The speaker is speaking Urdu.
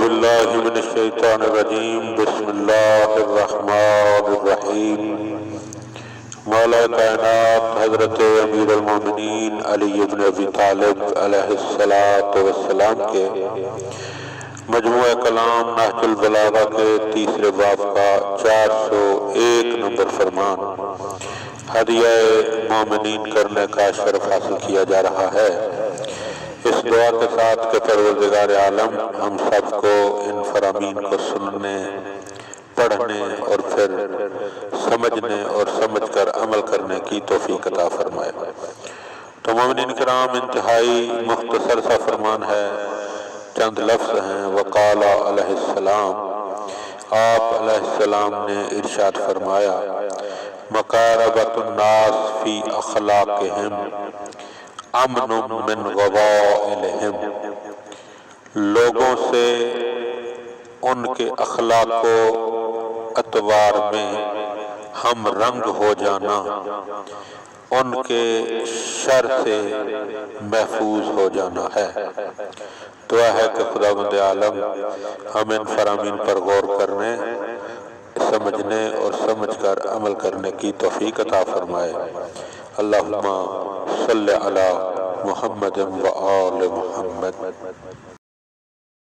باللہ من الشیطان الرجیم بسم اللہ الرحمن الرحیم۔ مولا کائنات حضرت امیر المومنین علی بن ابی طالب علیہ السلام کے مجموعہ کلام نہج البلاغہ کے تیسرے باب کا 401 نمبر فرمان ہدیہ مومنین کرنے کا شرف حاصل کیا جا رہا ہے۔ اس دعا کے ساتھ کہ پروردگار عالم ہم سب کو ان فرامین کو سننے، پڑھنے اور پھر سمجھنے اور سمجھ کر عمل کرنے کی توفیق عطا فرمائے۔ تو مومنین کرام، انتہائی مختصر سا فرمان ہے، چند لفظ ہیں۔ وقال علیہ السلام، آپ علیہ السلام نے ارشاد فرمایا، مقاربۃ الناس فی اخلاقہم امن من غوائلہم، لوگوں سے ان کے اخلاق و اطوار میں ہم رنگ ہو جانا، ان کے شر سے محفوظ ہو جانا ہے۔ دعا ہے کہ خداوند عالم ہم ان فرامین پر غور کرنے، سمجھنے اور سمجھ کر عمل کرنے کی توفیق عطا فرمائے۔ اللہم صلی علی محمد و آل محمد۔